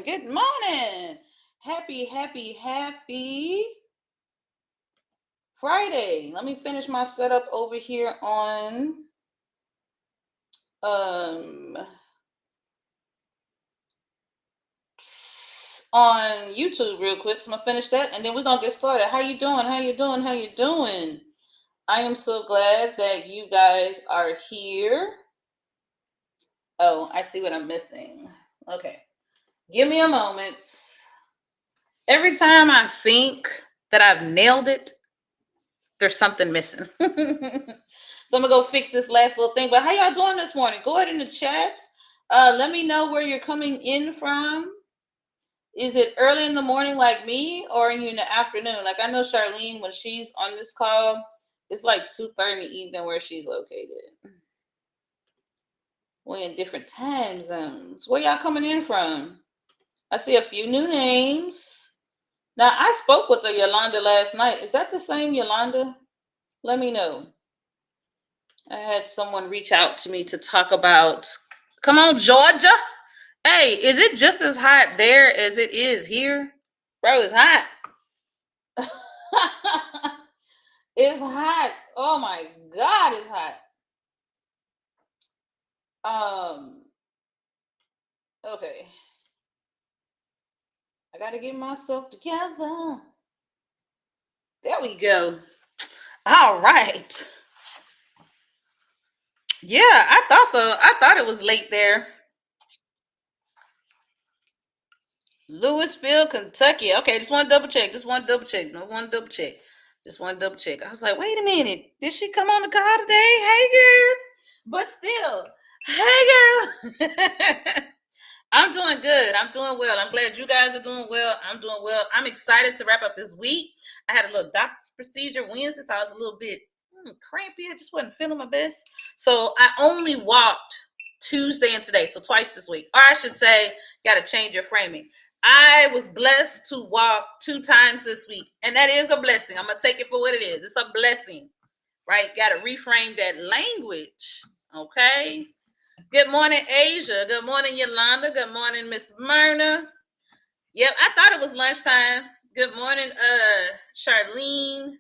Good morning. Happy Friday. Let me finish my setup over here um on YouTube real quick. So I'm gonna finish that and then we're gonna get started. How you doing? How you doing? How you doing? I am so glad that you guys are here. Oh, I see what I'm missing. Okay. Give me a moment. Every time I think that I've nailed it, there's something missing. So I'm gonna go fix this last little thing. But how y'all doing this morning? Go ahead in the chat. Let me know where you're coming in from. Is it early in the morning like me, or are you in the afternoon? Like I know Charlene, when she's on this call, it's like 2:30 in the evening where she's located. We're in different time zones. Where y'all coming in from? I see a few new names. Now I spoke with the Yolanda last night. Is that the same Yolanda? Let me know. I had someone reach out to me to talk about, come on, Georgia. Hey, is it just as hot there as it is here? Bro, it's hot. It's hot. Oh my God, it's hot. Okay. I gotta get myself together. There we go. All right. Yeah, I thought so. I thought it was late there. Louisville, Kentucky. Okay, just want to double check. Just want to double check. No one double check. Just want to double check. I was like, wait a minute. Did she come on the call today? Hey, girl. But still, hey, girl. I'm doing good. I'm doing well. I'm glad you guys are doing well. I'm doing well. I'm excited to wrap up this week. I had a little doctor's procedure Wednesday, so I was a little bit crampy. I just wasn't feeling my best. So I only walked Tuesday and today, so twice this week. Or I should say, got to change your framing. I was blessed to walk 2 times this week, and that is a blessing. I'm going to take it for what it is. It's a blessing, right? Got to reframe that language, okay? Good morning, Asia. Good morning, Yolanda. Good morning, Miss Myrna. Yep, I thought it was lunchtime. Good morning, Charlene.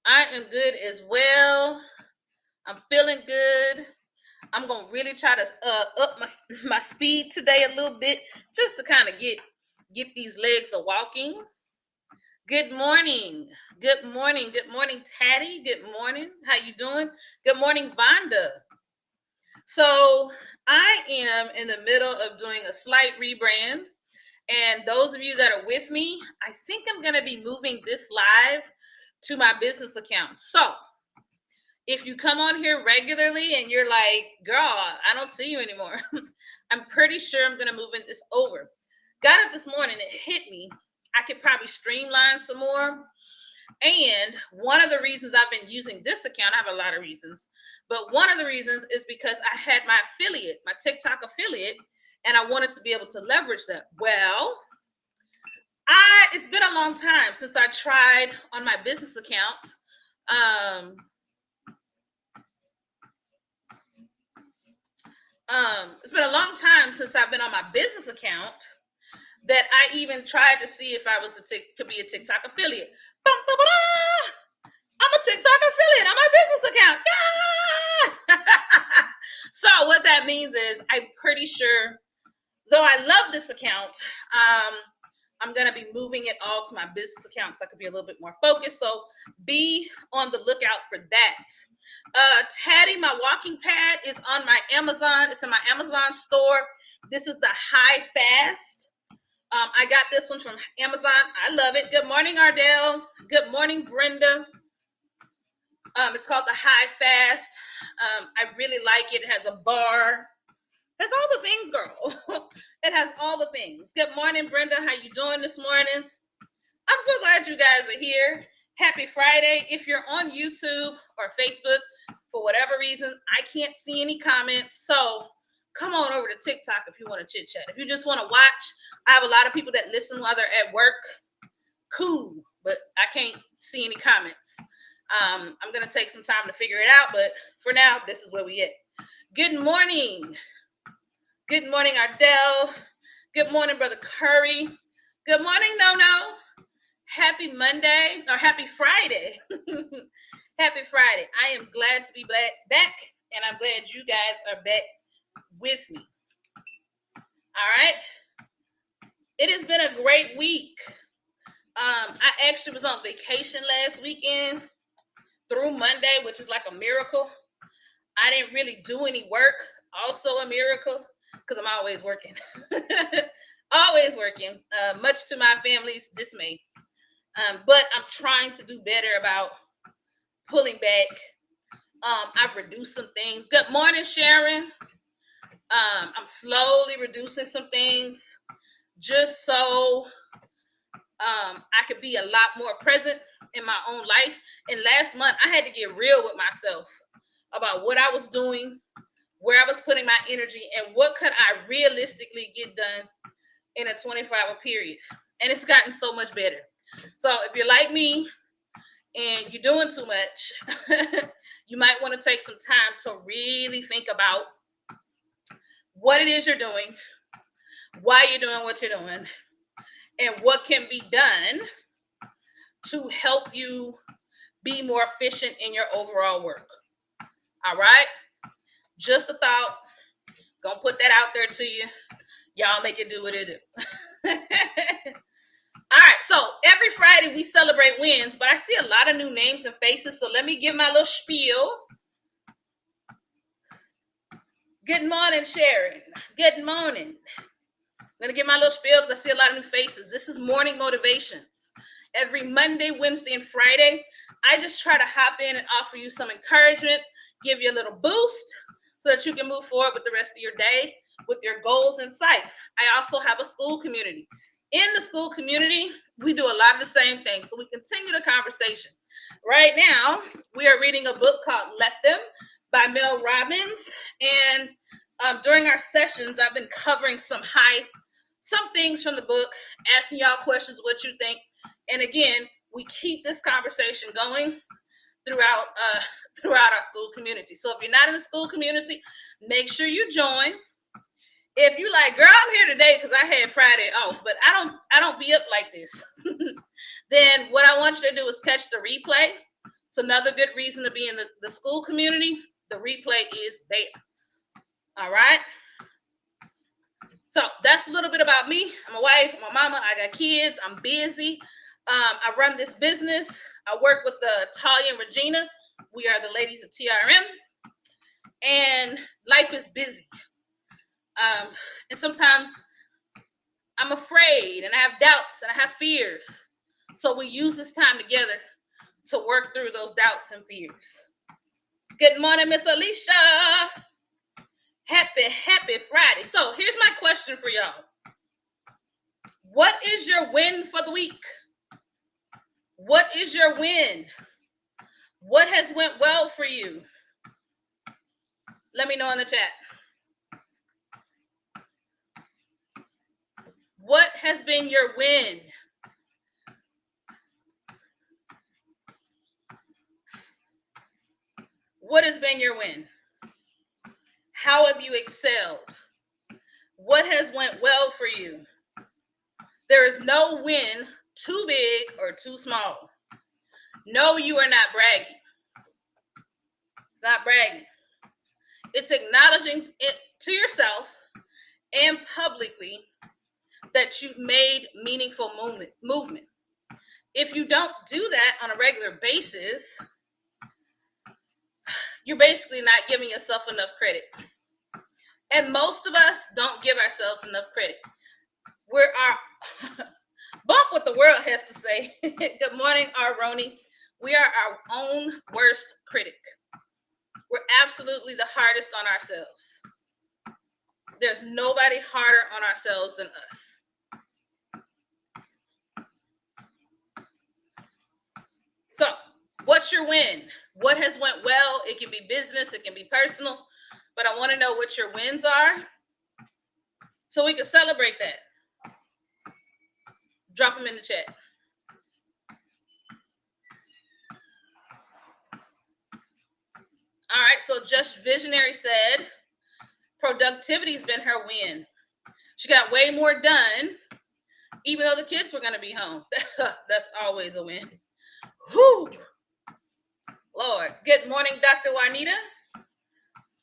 I am good as well. I'm feeling good. I'm going to really try to up my speed today a little bit just to kind of get these legs a walking. Good morning. Good morning. Good morning, Tatty. Good morning. How you doing? Good morning, Vonda. So I am in the middle of doing a slight rebrand. And those of you that are with me, I think I'm going to be moving this live to my business account. So if you come on here regularly and you're like, girl, I don't see you anymore, I'm pretty sure I'm going to move this over. Got up this morning, it hit me. I could probably streamline some more. And one of the reasons I've been using this account, I have a lot of reasons, but one of the reasons is because I had my affiliate, my TikTok affiliate, and I wanted to be able to leverage that. Well, it's been a long time since I tried on my business account. It's been a long time since I've been on my business account that I even tried to see if I could be a TikTok affiliate. I'm a TikTok affiliate on my business account. Yeah! So what that means is I'm pretty sure, though I love this account, I'm going to be moving it all to my business account so I can be a little bit more focused. So be on the lookout for that. Taddy, my walking pad is on my Amazon. It's in my Amazon store. This is the High Fast. I got this one from Amazon. I love it. Good morning, Ardell. Good morning, Brenda. It's called the High Fast. I really like it. It has a bar. It has all the things, girl. It has all the things. Good morning, Brenda. How you doing this morning? I'm so glad you guys are here. Happy Friday. If you're on YouTube or Facebook, for whatever reason, I can't see any comments. So come on over to TikTok if you want to chit chat. If you just want to watch, I have a lot of people that listen while they're at work. Cool, but I can't see any comments. I'm going to take some time to figure it out, but for now, this is where we at. Good morning. Good morning, Ardell. Good morning, Brother Curry. Good morning, No. Happy Monday or happy Friday. Happy Friday. I am glad to be back, and I'm glad you guys are back with me. All right. It has been a great week. I actually was on vacation last weekend through Monday, which is like a miracle. I didn't really do any work, also a miracle, because I'm always working. Always working, much to my family's dismay. But I'm trying to do better about pulling back. I've reduced some things. Good morning, Sharon. I'm slowly reducing some things just so I could be a lot more present in my own life. And last month, I had to get real with myself about what I was doing, where I was putting my energy, and what could I realistically get done in a 24-hour period. And it's gotten so much better. So if you're like me and you're doing too much, you might want to take some time to really think about what it is you're doing, why you're doing what you're doing, and what can be done to help you be more efficient in your overall work. All right? Just a thought. Gonna put that out there to you. Y'all make it do what it do. All right, so every Friday we celebrate wins, but I see a lot of new names and faces, so let me give my little spiel. Good morning, Sharon. Good morning. I'm going to give my little spiel because I see a lot of new faces. This is Morning Motivations. Every Monday, Wednesday, and Friday, I just try to hop in and offer you some encouragement, give you a little boost so that you can move forward with the rest of your day with your goals in sight. I also have a school community. In the school community, we do a lot of the same things, so we continue the conversation. Right now, we are reading a book called Let Them by Mel Robbins, and during our sessions, I've been covering some things from the book, asking y'all questions, what you think, and again, we keep this conversation going throughout our school community. So if you're not in the school community, make sure you join. If you like, girl, I'm here today because I had Friday off, but I don't be up like this. Then what I want you to do is catch the replay. It's another good reason to be in the school community. The replay is there. All right. So that's a little bit about me. I'm a wife, I'm a mama, I got kids, I'm busy. I run this business. I work with Talia and Regina. We are the ladies of TRM. And life is busy. And sometimes I'm afraid and I have doubts and I have fears. So we use this time together to work through those doubts and fears. Good morning, Miss Alicia. Happy Friday. So here's my question for y'all. What is your win for the week? What is your win? What has went well for you? Let me know in the chat. What has been your win? What has been your win? How have you excelled? What has went well for you? There is no win too big or too small. No, you are not bragging. It's not bragging. It's acknowledging it to yourself and publicly that you've made meaningful movement. If you don't do that on a regular basis, you're basically not giving yourself enough credit. And most of us don't give ourselves enough credit. We're our bump what the world has to say. Good morning, Aroni. We are our own worst critic. We're absolutely the hardest on ourselves. There's nobody harder on ourselves than us. So, what's your win? What has went well? It can be business, it can be personal, but I want to know what your wins are so we can celebrate that. Drop them in the chat. All right, so Just Visionary said productivity's been her win. She got way more done, even though the kids were going to be home. That's always a win. Whew. Lord. Good morning, Dr. Juanita.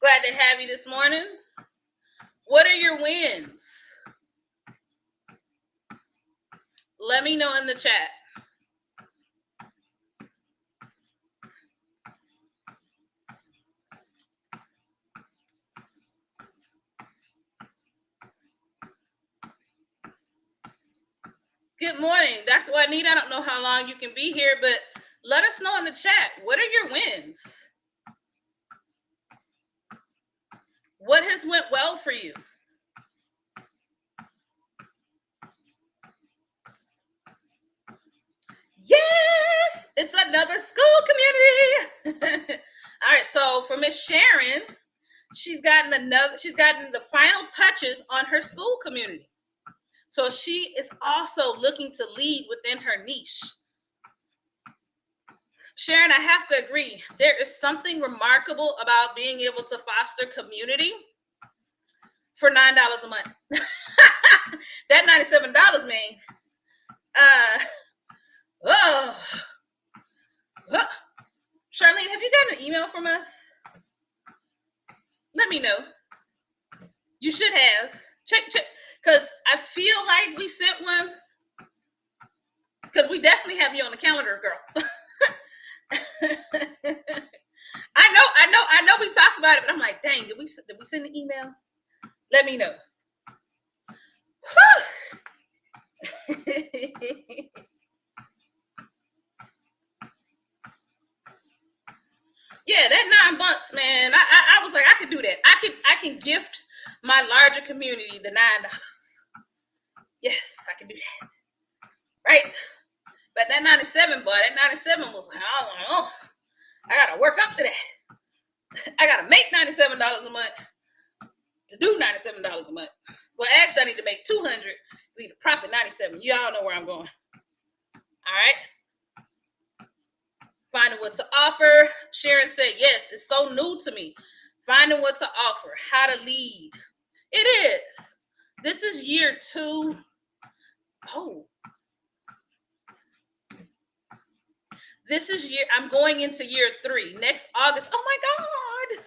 Glad to have you this morning. What are your wins? Let me know in the chat. Good morning, Dr. Juanita. I don't know how long you can be here, but let us know in the chat. What are your wins? What has went well for you? Yes, it's another school community. All right, so for Miss Sharon, she's gotten the final touches on her school community. So she is also looking to lead within her niche. Sharon, I have to agree. There is something remarkable about being able to foster community for $9 a month. That $97, man. Charlene, have you gotten an email from us? Let me know. You should have. Check, because I feel like we sent one. Because we definitely have you on the calendar, girl. I know we talked about it, but I'm like, dang, did we send an email? Let me know. Yeah, that $9, man. I was like, I could do that. I can gift my larger community the $9. Yes, I can do that. Right? But that 97, boy, that 97 was like, oh, I gotta work up to that. I gotta make $97 a month to do $97 a month. Well, actually, I need to make $200. I need to profit $97. You all know where I'm going. All right. Finding what to offer. Sharon said, yes, it's so new to me. Finding what to offer, how to lead. It is. This is year 2. Oh. I'm going into year 3. Next August. Oh my God.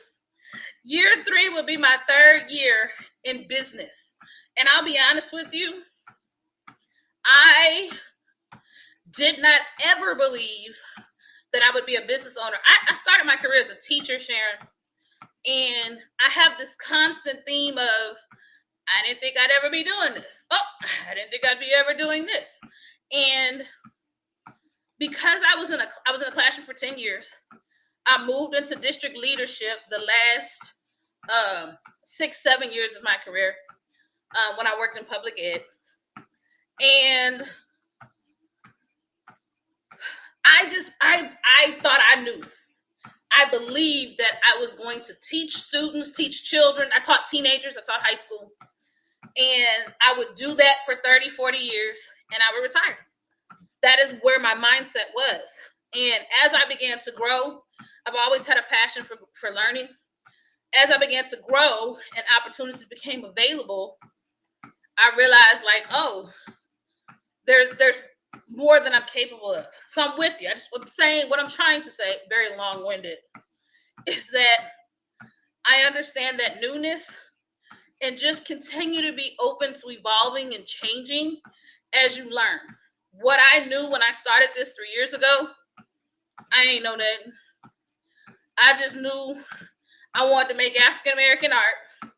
Year 3 will be my 3rd year in business. And I'll be honest with you, I did not ever believe that I would be a business owner. I started my career as a teacher, Sharon, and I have this constant theme of, I didn't think I'd ever be doing this. Oh, I didn't think I'd be ever doing this. And because I was in a classroom for 10 years, I moved into district leadership the last 6-7 years of my career when I worked in public ed. And I thought I knew. I believed that I was going to teach students, teach children. I taught teenagers, I taught high school. And I would do that for 30, 40 years, and I would retire. That is where my mindset was. And as I began to grow, I've always had a passion for learning. As I began to grow and opportunities became available, I realized, like, oh, there's more than I'm capable of. So I'm with you. I'm saying what I'm trying to say, very long-winded, is that I understand that newness and just continue to be open to evolving and changing as you learn. What I knew when I started this 3 years ago, I ain't know that. I just knew I wanted to make African American art,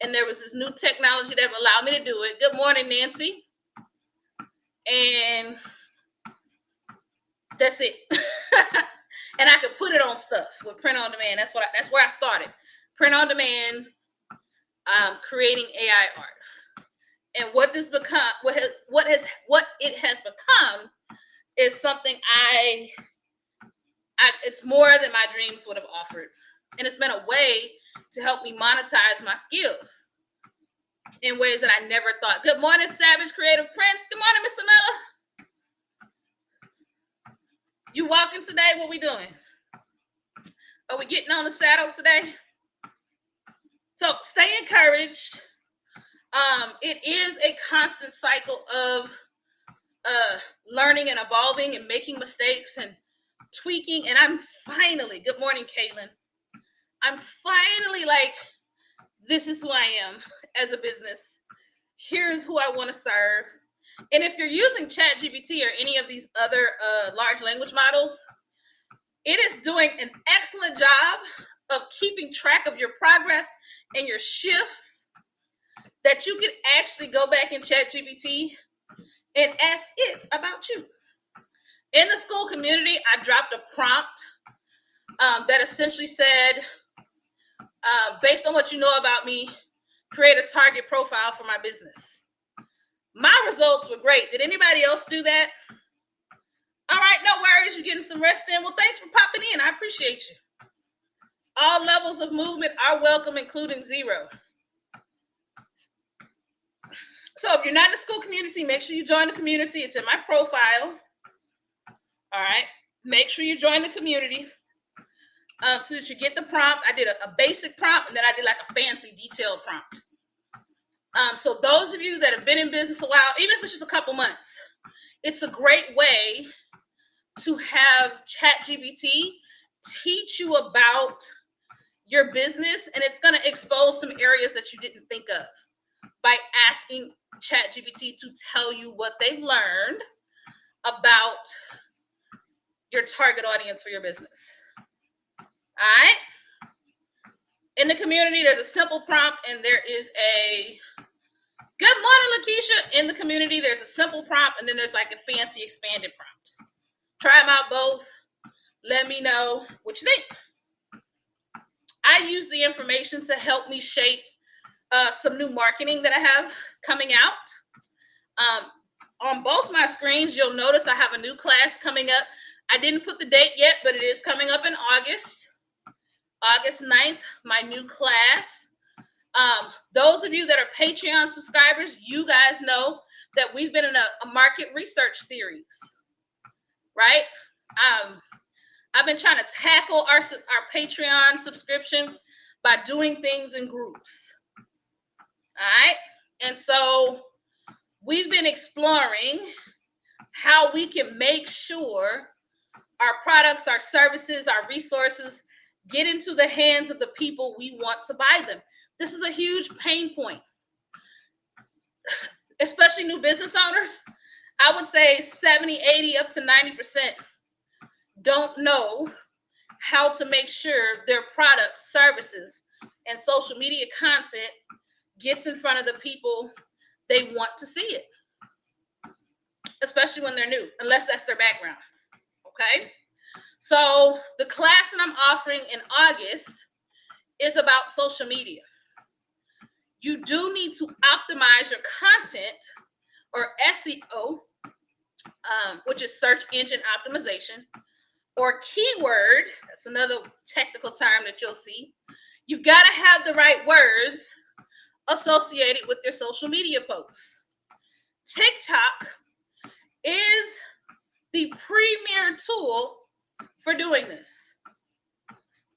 and there was this new technology that would allow me to do it. Good morning, Nancy. And that's it. And I could put it on stuff with print on demand. That's where I started. Print on demand, creating AI art. And what it has become is something it's more than my dreams would have offered. And it's been a way to help me monetize my skills in ways that I never thought. Good morning, Savage Creative Prince. Good morning, Miss Samela. You walking today? What we doing? Are we getting on the saddle today? So stay encouraged. It is a constant cycle of learning and evolving and making mistakes and tweaking. And I'm finally, good morning, Caitlin. I'm finally like, this is who I am as a business. Here's who I want to serve. And if you're using ChatGPT or any of these other large language models, it is doing an excellent job of keeping track of your progress and your shifts, that you can actually go back in ChatGPT and ask it about you. In the school community, I dropped a prompt that essentially said, based on what you know about me, create a target profile for my business. My results were great. Did anybody else do that? All right, no worries. You're getting some rest in. Well, thanks for popping in. I appreciate you. All levels of movement are welcome, including zero. So if you're not in the school community, make sure you join the community. It's in my profile. All right. Make sure you join the community so that you get the prompt. I did a basic prompt, and then I did like a fancy detailed prompt. So those of you that have been in business a while, even if it's just a couple months, it's a great way to have ChatGPT teach you about your business, and it's going to expose some areas that you didn't think of by asking ChatGPT to tell you what they've learned about your target audience for your business. All right. In the community, there's a simple prompt, and there is a good morning, Lakeisha. In the community, there's a simple prompt, and then there's like a fancy expanded prompt. Try them out both. Let me know what you think. I use the information to help me shape some new marketing that I have coming out. On both my screens, you'll notice I have a new class coming up. I didn't put the date yet, but it is coming up in August 9th, my new class. Those of you that are Patreon subscribers, you guys know that we've been in a market research series, right? I've been trying to tackle our Patreon subscription by doing things in groups. All right. And so we've been exploring how we can make sure our products, our services, our resources get into the hands of the people we want to buy them. This is a huge pain point, especially new business owners. I would say 70, 80, up to 90% don't know how to make sure their products, services, and social media content gets in front of the people they want to see it, especially when they're new, unless that's their background. Okay. So the class that I'm offering in August is about social media. You do need to optimize your content, or SEO, which is search engine optimization, or keyword. That's another technical term that you'll see. You've got to have the right words associated with your social media posts. TikTok is the premier tool for doing this.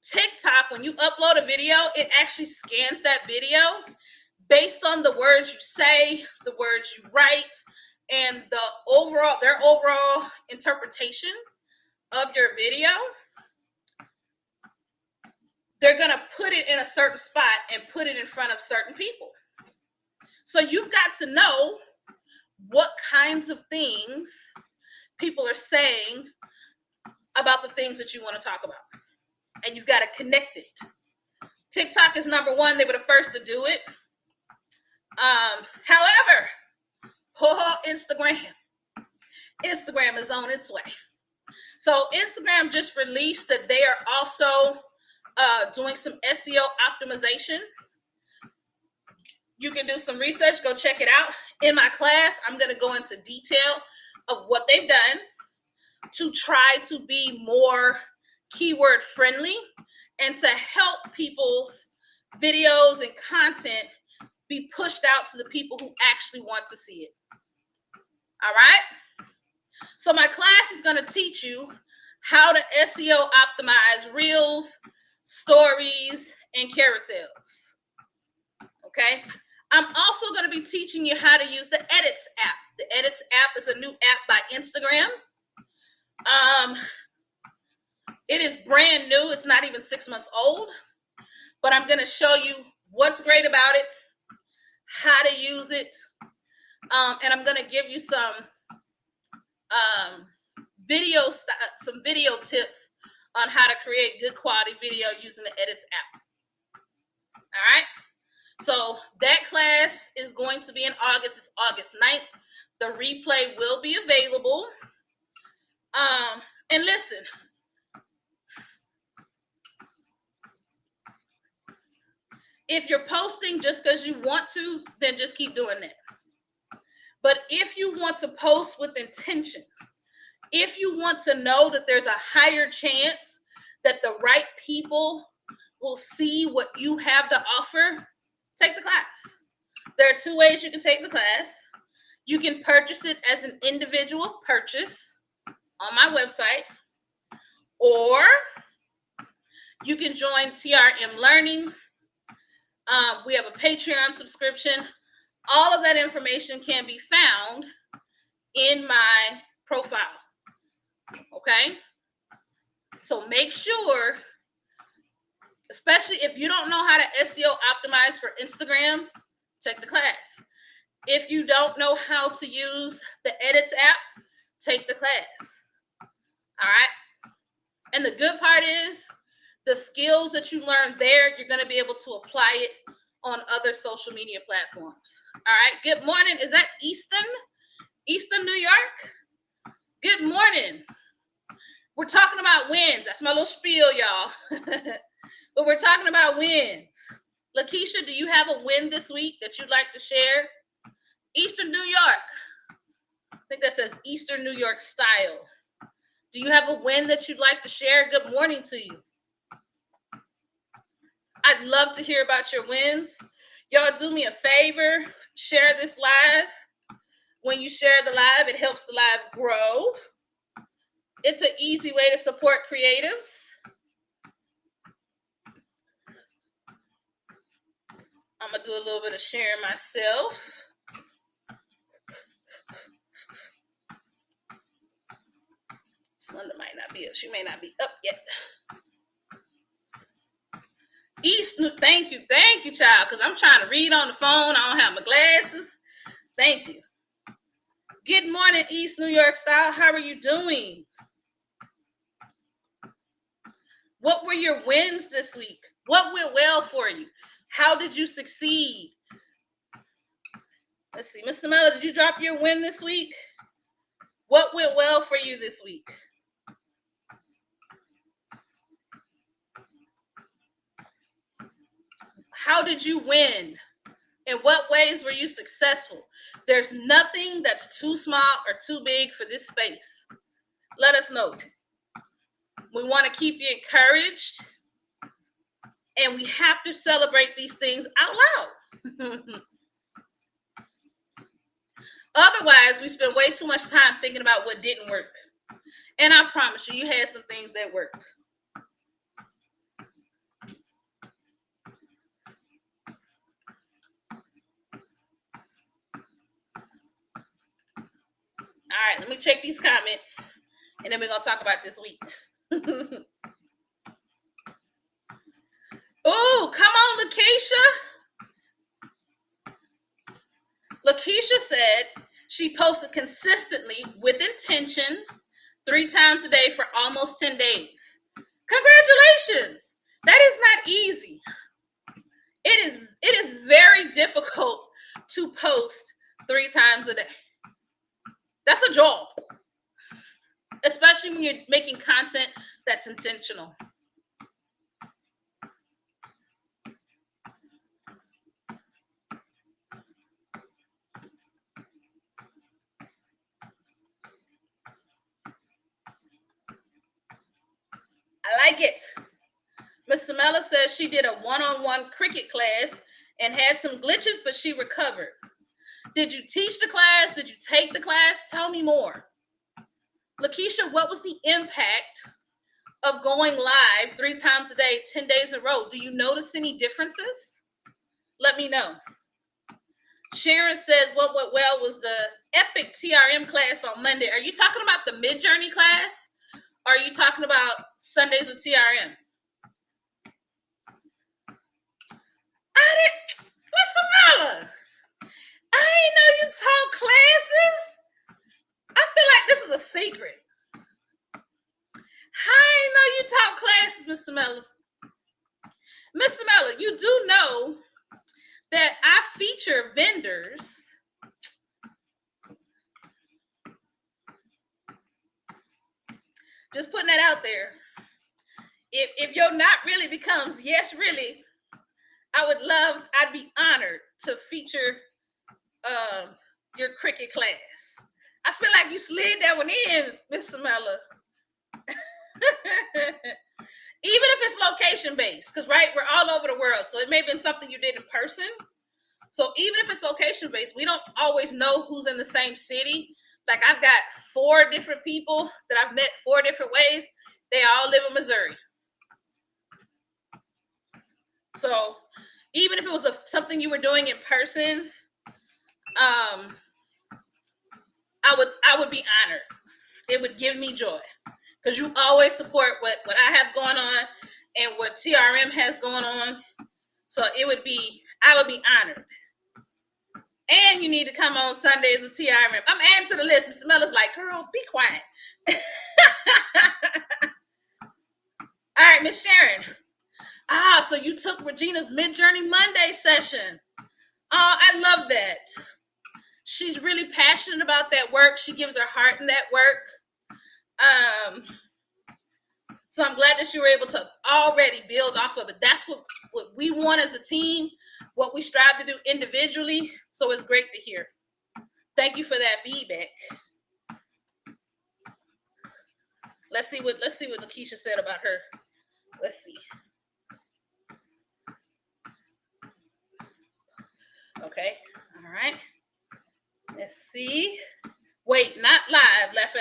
TikTok, when you upload a video, it actually scans that video based on the words you say, the words you write, and their overall interpretation of your video. They're going to put it in a certain spot and put it in front of certain people. So you've got to know what kinds of things people are saying about the things that you want to talk about. And you've got to connect it. TikTok is number one. They were the first to do it. However, Instagram is on its way. So Instagram just released that they are also doing some SEO optimization. You can do some research, go check it out. In my class, I'm going to go into detail of what they've done to try to be more keyword friendly and to help people's videos and content be pushed out to the people who actually want to see it. All right. So my class is going to teach you how to SEO optimize reels, stories, and carousels. Okay. I'm also going to be teaching you how to use the Edits app. The Edits app is a new app by Instagram. It is brand new. It's not even 6 months old, but I'm going to show you what's great about it, how to use it, and I'm going to give you some video tips on how to create good quality video using the Edits app. All right. So that class is going to be in August. It's August 9th. The replay will be available. And listen, if you're posting just because you want to, then just keep doing that. But if you want to post with intention, if you want to know that there's a higher chance that the right people will see what you have to offer, take the class. There are 2 ways you can take the class. You can purchase it as an individual purchase on my website, or you can join TRM Learning. We have a Patreon subscription. All of that information can be found in my profile. Okay? So make sure, especially if you don't know how to SEO optimize for Instagram, take the class. If you don't know how to use the Edits app, take the class. All right? And the good part is the skills that you learn there, you're going to be able to apply it on other social media platforms. All right? Good morning. Is that Easton, New York? Good morning. We're talking about wins. That's my little spiel, y'all. But we're talking about wins. Lakeisha, do you have a win this week that you'd like to share? Eastern New York. I think that says Eastern New York style. Do you have a win that you'd like to share? Good morning to you. I'd love to hear about your wins. Y'all do me a favor. Share this live. When you share the live, it helps the live grow. It's an easy way to support creatives. I'm going to do a little bit of sharing myself. Slenda might not be up. She may not be up yet. Thank you, child, because I'm trying to read on the phone. I don't have my glasses. Thank you. Good morning, East New York style. How are you doing? What were your wins this week? What went well for you? How did you succeed? Let's see. Mr. Mello, did you drop your win this week? What went well for you this week? How did you win? In what ways were you successful? There's nothing that's too small or too big for this space. Let us know. We want to keep you encouraged, and we have to celebrate these things out loud. Otherwise, we spend way too much time thinking about what didn't work. And I promise you, you had some things that worked. All right, let me check these comments, and then we're going to talk about this week. Oh, come on, Lakeisha. Lakeisha said she posted consistently with intention 3 times a day for almost 10 days. Congratulations. That is not easy. It is very difficult to post 3 times a day. That's a job, especially when you're making content that's intentional. I like it. Miss Samela says she did a one-on-one cricket class and had some glitches, but she recovered. Did you teach the class? Did you take the class? Tell me more. Lakeisha, what was the impact of going live 3 times a day, 10 days in a row? Do you notice any differences? Let me know. Sharon says, what went well was the epic TRM class on Monday. Are you talking about the Mid-Journey class? Or are you talking about Sundays with TRM? I didn't. What's the matter? I ain't know you taught classes. I feel like this is a secret. I ain't know you taught classes, Miss Samela. Miss Samela, you do know that I feature vendors. Just putting that out there. If your not really becomes yes really, I'd be honored to feature your cricket class. I feel like you slid that one in, Miss Samela. Even if it's location based, because right, we're all over the world, so it may have been something you did in person. So even if it's location based, we don't always know who's in the same city. Like I've got 4 different people that I've met 4 different ways. They all live in Missouri. So even if it was something you were doing in person, I would be honored. It would give me joy because you always support what I have going on and what TRM has going on. So I would be honored. And you need to come on Sundays with TRM. I'm adding to the list. Mr. Miller's like, girl, be quiet. All right, Miss Sharon. So you took Regina's Mid-Journey Monday session. Oh, I love that. She's really passionate about that work. She gives her heart in that work. So I'm glad that you were able to already build off of it. That's what we want as a team, what we strive to do individually. So it's great to hear. Thank you for that feedback. Let's see what Lakeisha said about her. Let's see. Okay. All right. Let's see. Wait, not live. Laugh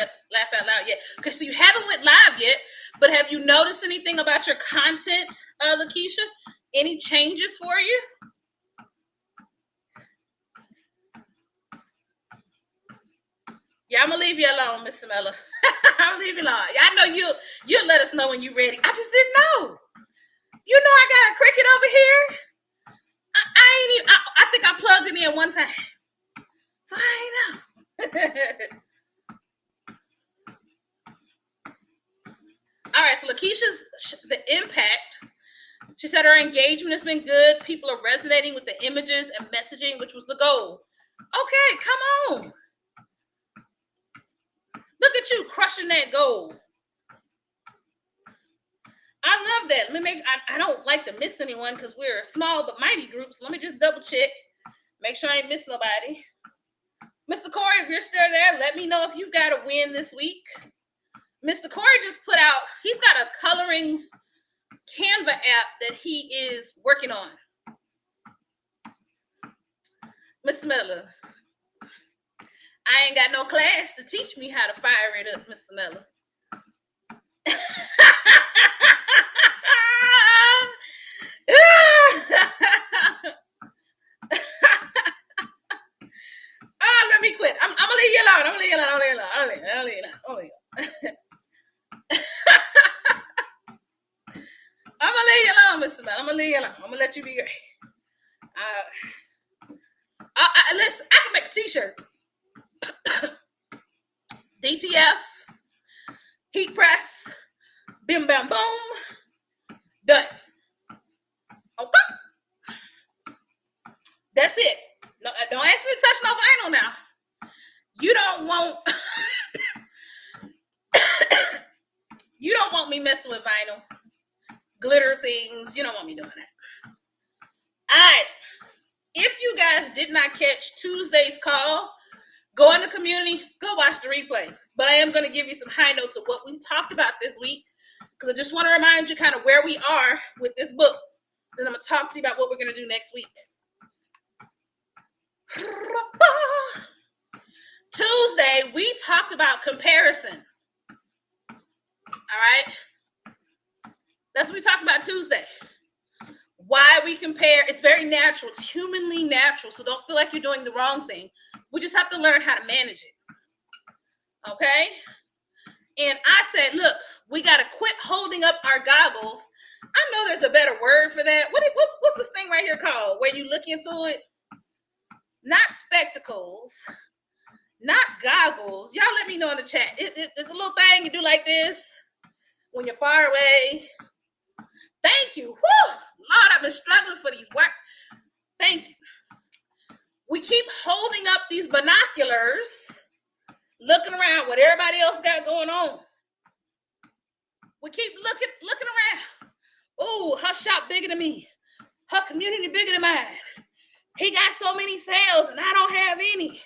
out loud yet. Okay, so you haven't went live yet, but have you noticed anything about your content, Lakeisha? Any changes for you? Yeah, I'm gonna leave you alone, Miss Samela. I'll leave you alone. I know you'll let us know when you're ready. I just didn't know. You know I got a cricket over here. I ain't even. I think I plugged it in one time, so I ain't know. All right, so Lakeisha's the impact. She said her engagement has been good. People are resonating with the images and messaging, which was the goal. Okay, come on. Look at you crushing that goal. I love that. Let me I don't like to miss anyone because we're a small but mighty group. So let me just double check. Make sure I ain't miss nobody. Mr. Corey, if you're still there, let me know if you've got a win this week. Mr. Corey just put out, he's got a coloring Canva app that he is working on. Miss Miller, I ain't got no class to teach me how to fire it up, Miss Miller. Oh, let me quit. I'm gonna leave you alone. I'm gonna leave you alone. I'm gonna leave you alone, Mr. Mel. I'm gonna leave you alone. I'm gonna let you be great. Listen, I can make a t-shirt. DTF, heat press, bim bam boom, done. Okay. That's it. No, don't ask me to touch no vinyl now. You don't want you don't want me messing with vinyl. Glitter things. You don't want me doing that. All right. If you guys did not catch Tuesday's call, go in the community, go watch the replay. But I am going to give you some high notes of what we talked about this week because I just want to remind you kind of where we are with this book. Then I'm going to talk to you about what we're going to do next week. Tuesday, we talked about comparison. All right? That's what we talked about Tuesday. Why we compare, it's very natural. It's humanly natural. So don't feel like you're doing the wrong thing. We just have to learn how to manage it. Okay? And I said, look, we got to quit holding up our goggles. I know there's a better word for that. What's this thing right here called? Where you look into it? Not spectacles, not goggles. Y'all let me know in the chat. It's a little thing you do like this when you're far away. Thank you. Whew. Lord, I've been struggling for these words. Thank you. We keep holding up these binoculars, looking around what everybody else got going on. We keep looking around. Oh, her shop bigger than me. Her community bigger than mine. He got so many sales and I don't have any.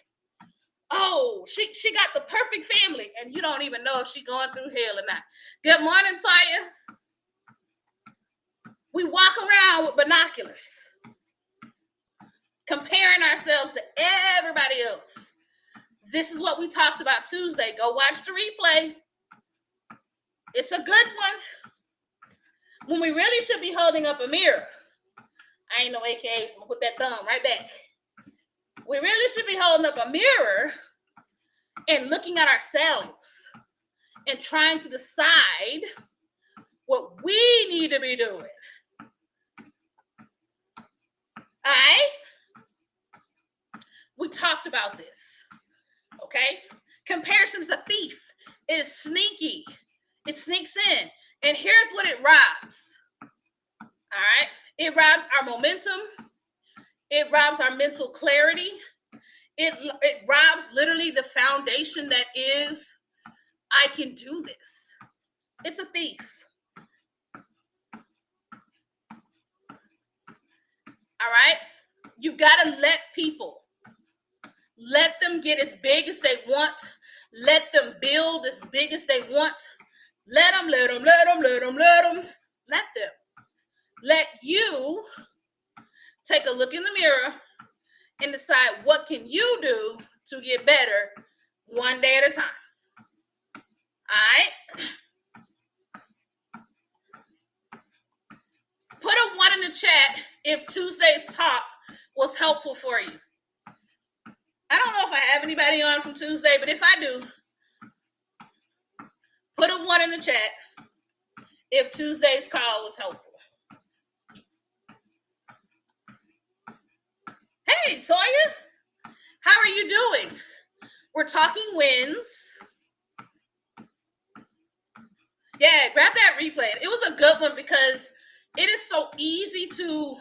Oh, she got the perfect family, and you don't even know if she's going through hell or not. Good morning, Taya. We walk around with binoculars, comparing ourselves to everybody else. This is what we talked about Tuesday. Go watch the replay. It's a good one. When we really should be holding up a mirror. I ain't no AKA, so I'm gonna put that thumb right back. We really should be holding up a mirror and looking at ourselves and trying to decide what we need to be doing. All right? We talked about this. Okay? Comparison is a thief. It is sneaky. It sneaks in. And here's what it robs. All right? It robs our momentum. It robs our mental clarity. It robs literally the foundation that is, I can do this. It's a thief. All right? You've got to let them get as big as they want. Let them build as big as they want. Let them. Let you take a look in the mirror and decide what can you do to get better one day at a time. All right? Put a 1 in the chat if Tuesday's talk was helpful for you. I don't know if I have anybody on from Tuesday, but if I do, put a 1 in the chat if Tuesday's call was helpful. Hey, Toya, how are you doing? We're talking wins. Yeah, grab that replay. It was a good one because it is so easy to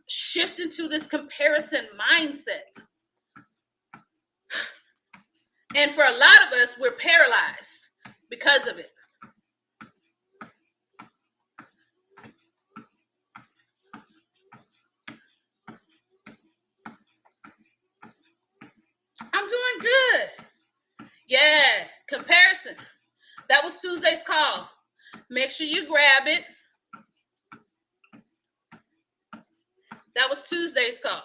shift into this comparison mindset. And for a lot of us, we're paralyzed because of it. I'm doing good. Yeah, comparison. That was Tuesday's call. Make sure you grab it. That was Tuesday's call.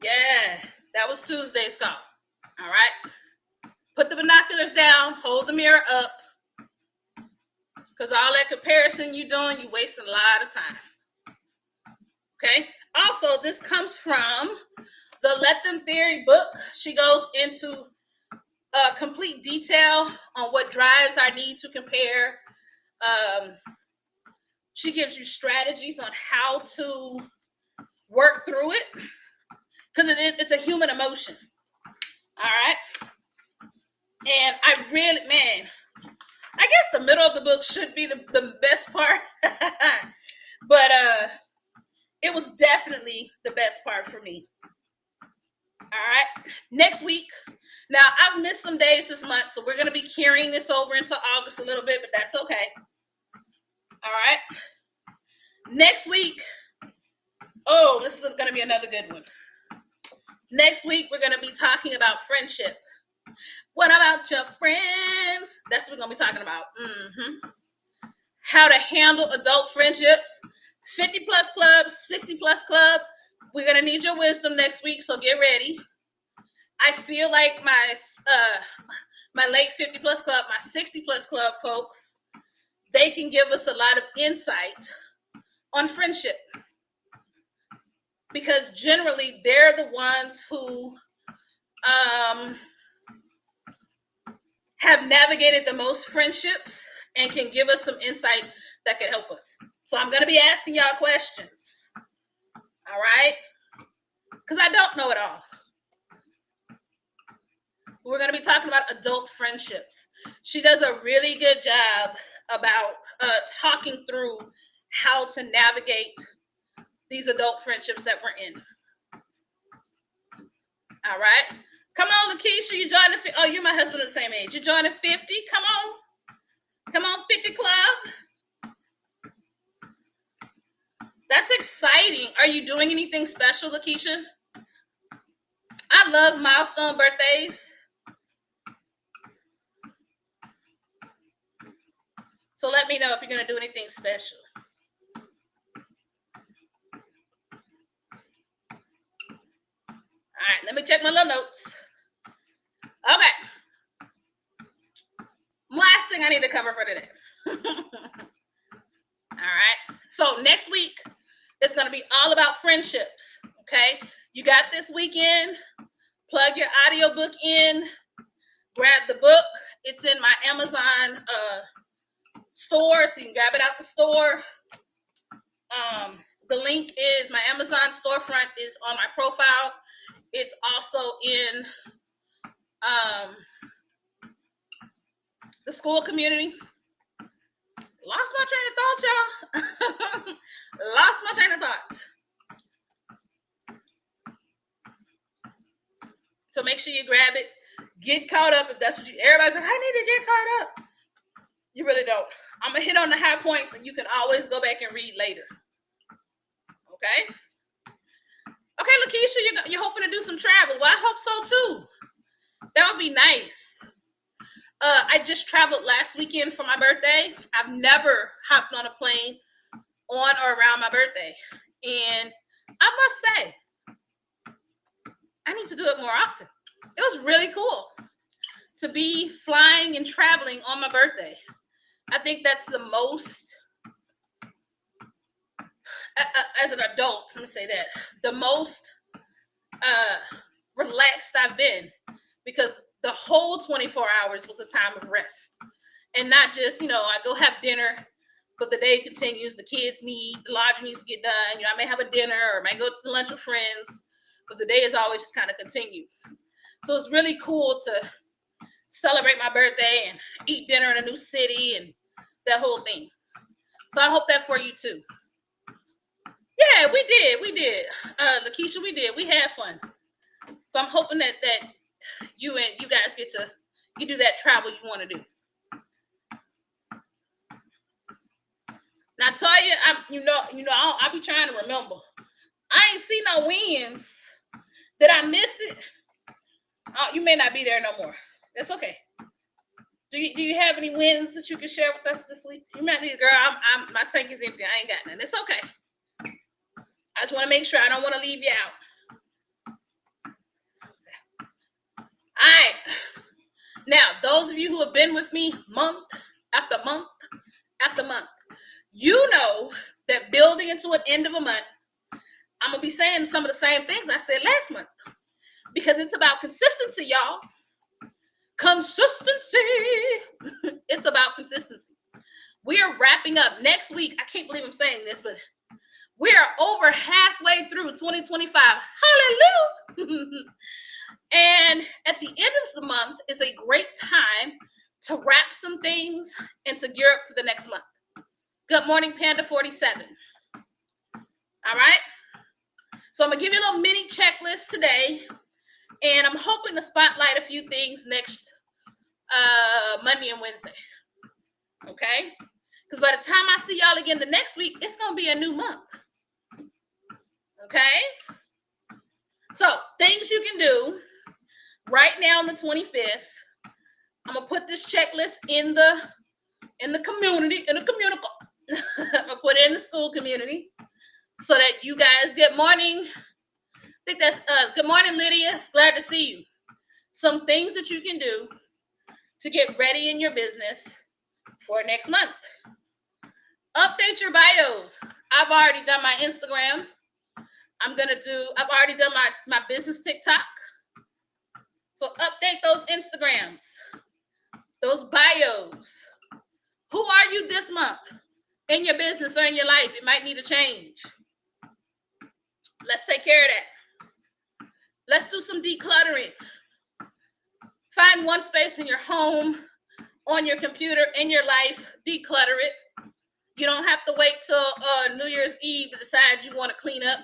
Yeah, that was Tuesday's call. All right. Put the binoculars down. Hold the mirror up. Because all that comparison you're doing, you're wasting a lot of time. Okay. Also, this comes from the Let Them Theory book. She goes into complete detail on what drives our need to compare. She gives you strategies on how to work through it because it's a human emotion. All right. And I really, man, I guess the middle of the book should be the best part. But it was definitely the best part for me. All right. Next week. Now, I've missed some days this month, so we're going to be carrying this over into August a little bit, but that's okay. All right. Next week. Oh, this is going to be another good one. Next week, we're going to be talking about friendship. What about your friends? That's what we're going to be talking about. how to handle adult friendships. 50 plus club, 60 plus club. We're gonna need your wisdom next week, so get ready. I feel like my late 50 plus club, my 60 plus club folks, they can give us a lot of insight on friendship, because generally they're the ones who have navigated the most friendships and can give us some insight that can help us. So I'm going to be asking y'all questions. All right? Because I don't know it all. We're going to be talking about adult friendships. She does a really good job about talking through how to navigate these adult friendships that we're in. All right? Come on, Lakeisha, you joining? Oh, you're my husband at the same age. You're joining 50? Come on. Come on, 50 Club. That's exciting. Are you doing anything special, Lakeisha? I love milestone birthdays. So let me know if you're going to do anything special. All right, let me check my little notes. Okay. Last thing I need to cover for today. All right. So next week, it's going to be all about friendships. Okay. You got this weekend. Plug your audiobook in. Grab the book. It's in my Amazon store, so you can grab it out the store. The link is my Amazon storefront is on my profile. It's also in the school community. Lost my train of thought, y'all. Lost my train of thought. So make sure you grab it. Get caught up if that's what you. Everybody's like, I need to get caught up. You really don't. I'm gonna hit on the high points, and you can always go back and read later. Okay. Okay, Lakeisha, you're hoping to do some travel. Well, I hope so too. That would be nice. I just traveled last weekend for my birthday. I've never hopped on a plane on or around my birthday. And I must say, I need to do it more often. It was really cool to be flying and traveling on my birthday. I think that's the most, as an adult, let me say that, the most relaxed I've been, because the whole 24 hours was a time of rest. And not just, I go have dinner, but the day continues. The kids the laundry needs to get done. I may have a dinner or I may go to lunch with friends, but the day is always just kind of continue. So it's really cool to celebrate my birthday and eat dinner in a new city and that whole thing. So I hope that for you too. Yeah, we did. Lakeisha, we did. We had fun. So I'm hoping that you guys you do that travel you want to do. Now, Toya, I'll be trying to remember. I ain't see no wins. Did I miss it? Oh, you may not be there no more. That's okay. Do you have any wins that you can share with us this week? You might be, girl. My tank is empty. I ain't got none. It's okay. I just want to make sure I don't want to leave you out. All right. Now, those of you who have been with me month after month after month, you know that building into an end of a month, I'm going to be saying some of the same things I said last month, because it's about consistency, y'all. Consistency. It's about consistency. We are wrapping up next week. I can't believe I'm saying this, but we are over halfway through 2025. Hallelujah. And at the end of the month is a great time to wrap some things and to gear up for the next month. Good morning, Panda 47. All right. So I'm going to give you a little mini checklist today. And I'm hoping to spotlight a few things next Monday and Wednesday. Okay? Because by the time I see y'all again the next week, it's going to be a new month. Okay? So, things you can do right now on the 25th. I'm going to put this checklist in the in the community, in the community. I put it in the school community so that you guys get morning. I think that's good morning, Lydia. Glad to see you. Some things that you can do to get ready in your business for next month. Update your bios. I've already done my Instagram. I've already done my business TikTok. So update those Instagrams, those bios. Who are you this month in your business or in your life? It might need a change. Let's take care of that. Let's do some decluttering. Find one space in your home, on your computer, in your life, declutter it. You don't have to wait till New Year's Eve to decide you want to clean up.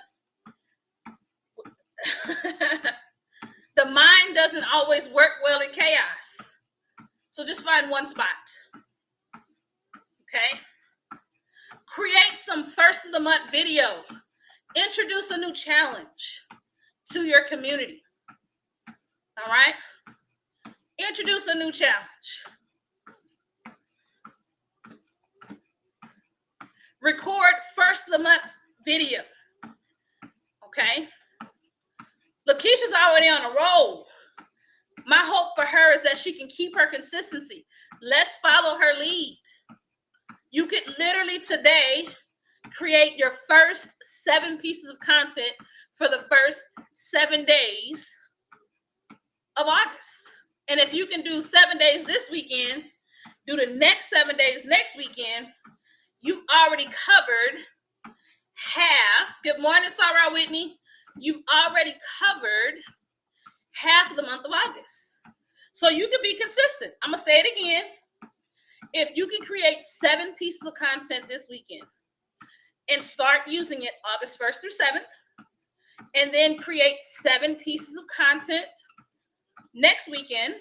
The mind doesn't always work well in chaos. So just find one spot. Okay? Create some first of the month video. Introduce a new challenge to your community. All right? Introduce a new challenge. Record first of the month video. Okay? Lakeisha's already on a roll. My hope for her is that she can keep her consistency. Let's follow her lead. You could literally today create your first 7 pieces of content for the first 7 days of August. And if you can do 7 days this weekend, do the next 7 days next weekend, you've already covered half. Good morning, Sarah Whitney. You've already covered half of the month of August. So you can be consistent. I'm going to say it again. If you can create 7 pieces of content this weekend and start using it August 1st through 7th, and then create 7 pieces of content next weekend,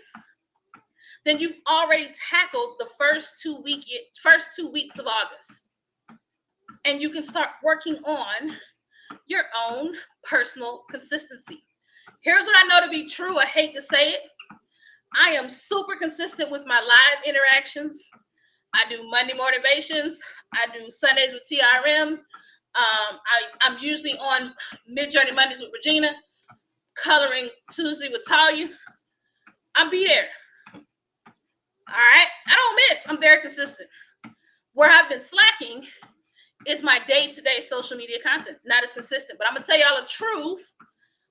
then you've already tackled the first 2 weeks of August. And you can start working on your own personal consistency. Here's what I know to be true. I hate to say it. I am super consistent with my live interactions. I do Monday motivations. I do Sundays with TRM. I'm usually on Mid-Journey Mondays with Regina, Coloring Tuesday with Talia. I'll be there. All right? I don't miss. I'm very consistent. Where I've been slacking is my day-to-day social media content. Not as consistent. But I'm going to tell y'all the truth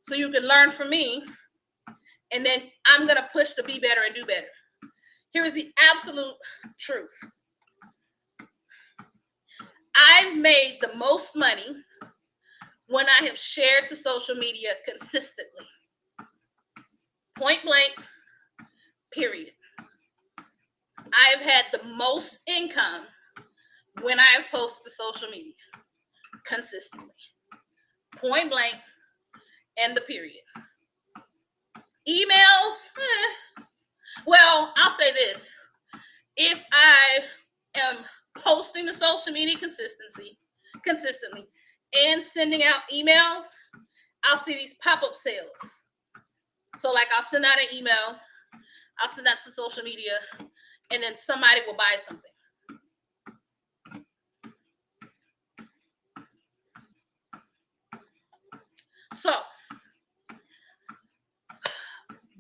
so you can learn from me. And then I'm going to push to be better and do better. Here is the absolute truth. I've made the most money when I have shared to social media consistently. Point blank, period. I've had the most income when I've posted to social media consistently. Point blank, and the period. Emails, well, I'll say this. If I am posting to social media consistently and sending out emails, I'll see these pop-up sales. So like I'll send out an email, I'll send out some social media, and then somebody will buy something. So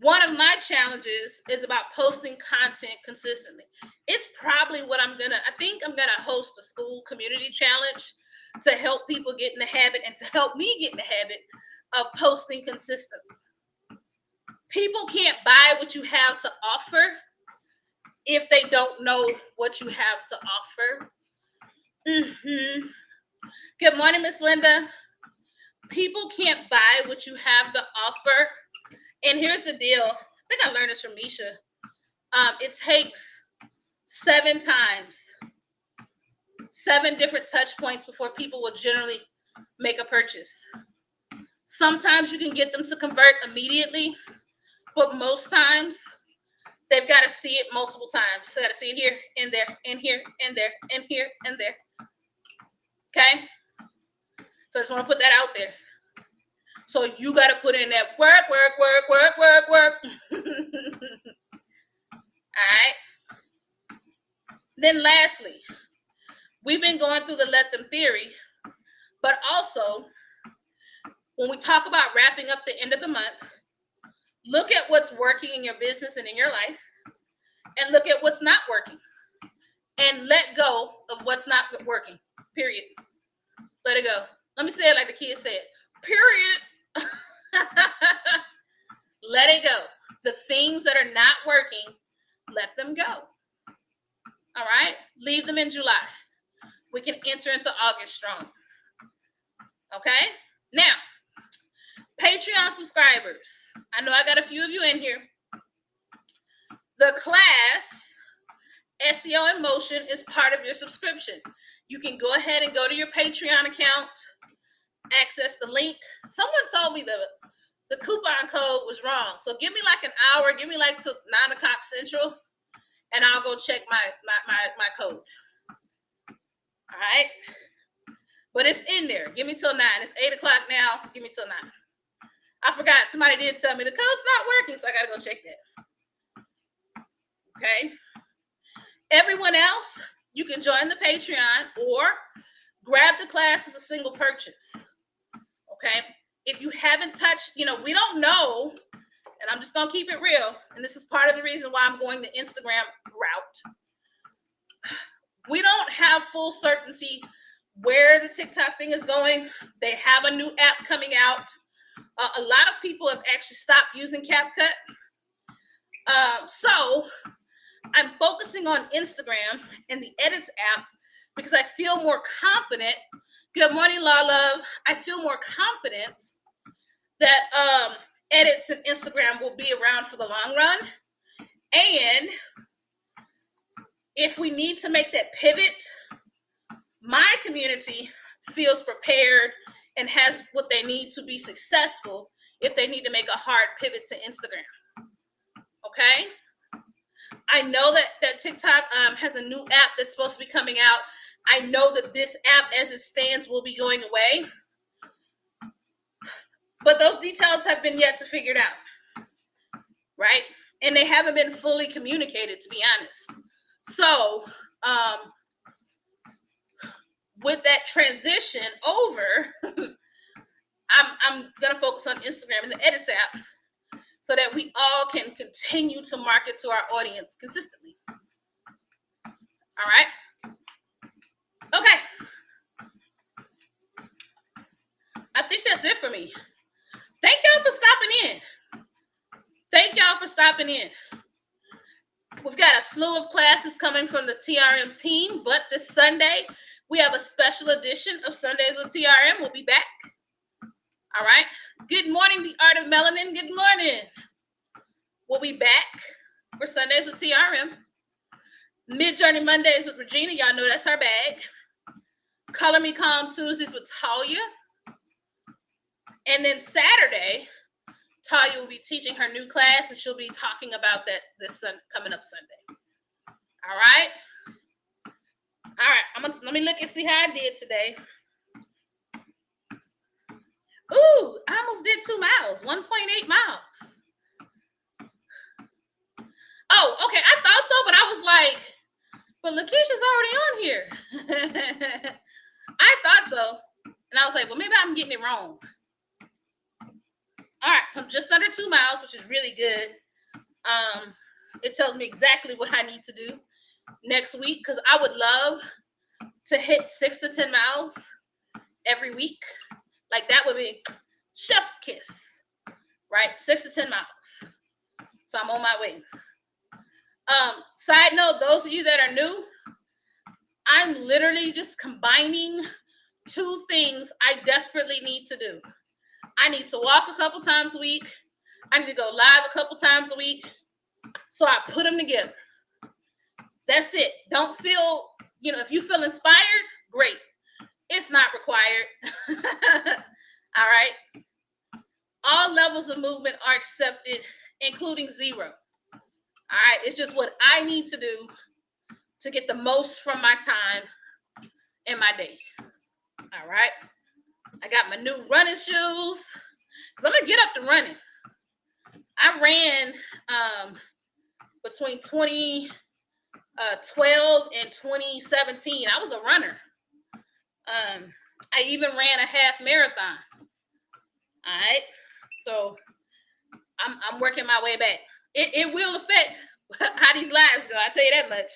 one of my challenges is about posting content consistently. It's probably what I think I'm gonna host a school community challenge to help people get in the habit and to help me get in the habit of posting consistently. People can't buy what you have to offer if they don't know what you have to offer. Good morning, Miss Linda. People can't buy what you have to offer. And here's the deal. I think I learned this from Misha. It takes 7 times, 7 different touch points before people will generally make a purchase. Sometimes you can get them to convert immediately, but most times they've got to see it multiple times. So they got to see it here, and there, and here, and there, and here, and there. Okay? So I just want to put that out there. So you got to put in that work. All right? Then lastly, we've been going through the let them theory, but also when we talk about wrapping up the end of the month, look at what's working in your business and in your life, and look at what's not working, and let go of what's not working. Period. Let it go. Let me say it like the kids said. Period. Let it go. The things that are not working, let them go. All right? Leave them in July. We can enter into August strong. Okay? Now, Patreon subscribers. I know I got a few of you in here. The class, SEO in Motion, is part of your subscription. You can go ahead and go to your Patreon account, access the link. Someone told me the coupon code was wrong. So give me like an hour, give me like till 9 o'clock Central, and I'll go check my code. All right? But it's in there. Give me till 9. It's 8 o'clock now. Give me till 9. I forgot. Somebody did tell me the code's not working, so I got to go check that. Okay? Everyone else, you can join the Patreon or grab the class as a single purchase. Okay? If you haven't touched, we don't know, and I'm just going to keep it real, and this is part of the reason why I'm going the Instagram route. We don't have full certainty where the TikTok thing is going. They have a new app coming out. A lot of people have actually stopped using CapCut. So I'm focusing on Instagram and the Edits app because I feel more confident. Good morning, La Love. I feel more confident that Edits and Instagram will be around for the long run. And if we need to make that pivot, my community feels prepared and has what they need to be successful if they need to make a hard pivot to Instagram. Okay? I know that TikTok has a new app that's supposed to be coming out. I know that this app as it stands will be going away. But those details have been yet to figure out. Right? And they haven't been fully communicated, to be honest. So, with that transition over, I'm going to focus on Instagram and the Edits app so that we all can continue to market to our audience consistently. All right? Okay. I think that's it for me. Thank y'all for stopping in. Thank y'all for stopping in. We've got a slew of classes coming from the TRM team, but this Sunday, we have a special edition of Sundays with TRM. We'll be back. All right. Good morning, the Art of Melanin. Good morning. We'll be back for Sundays with TRM. Mid-Journey Mondays with Regina. Y'all know that's her bag. Color Me Calm Tuesdays with Talia. And then Saturday, Talia will be teaching her new class, and she'll be talking about that this coming up Sunday. All right. All right. Let me look and see how I did today. Ooh, I almost did 2 miles, 1.8 miles. Oh, okay. I thought so, but I was like, but Lakeisha's already on here. I thought so. And I was like, well, maybe I'm getting it wrong. All right, so I'm just under 2 miles, which is really good. It tells me exactly what I need to do next week because I would love to hit 6 to 10 miles every week. Like that would be chef's kiss, right? 6 to 10 miles. So I'm on my way. Side note, those of you that are new, I'm literally just combining 2 things I desperately need to do. I need to walk a couple times a week. I need to go live a couple times a week. So I put them together. That's it. Don't feel, if you feel inspired, great. It's not required. All right. All levels of movement are accepted, including 0. All right. It's just what I need to do to get the most from my time and my day. All right. I got my new running shoes because I'm going to get up to running. I ran between 20 12 in 2017. I was a runner. I even ran a half marathon. All right. So I'm working my way back. It will affect how these lives go. I tell you that much.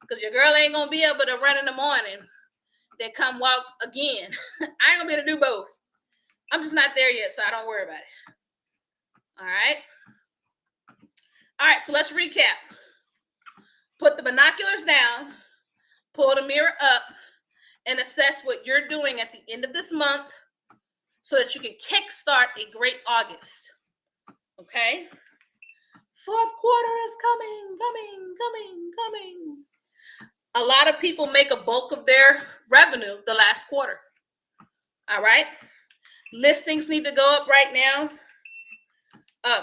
Because your girl ain't gonna be able to run in the morning, then come walk again. I ain't gonna be able to do both. I'm just not there yet, so I don't worry about it. All right. All right, so let's recap. Put the binoculars down, pull the mirror up, and assess what you're doing at the end of this month so that you can kickstart a great August. Okay? Fourth quarter is coming. A lot of people make a bulk of their revenue the last quarter. All right? Listings need to go up right now.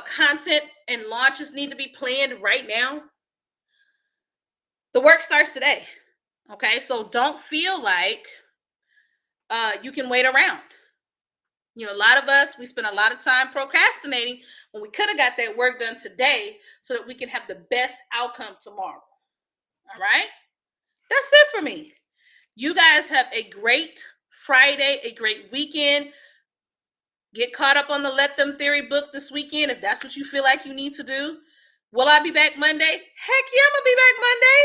Content and launches need to be planned right now. The work starts today. Okay? So don't feel like you can wait around. You know, a lot of us, we spend a lot of time procrastinating when we could have got that work done today so that we can have the best outcome tomorrow. All right? That's it for me. You guys have a great Friday, a great weekend. Get caught up on the Let Them Theory book this weekend if that's what you feel like you need to do. Will I be back Monday? Heck yeah, I'm going to be back Monday.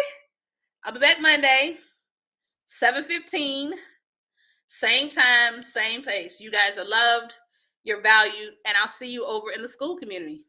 I'll be back Monday, 7:15. Same time, same pace. You guys are loved, you're valued, and I'll see you over in the school community.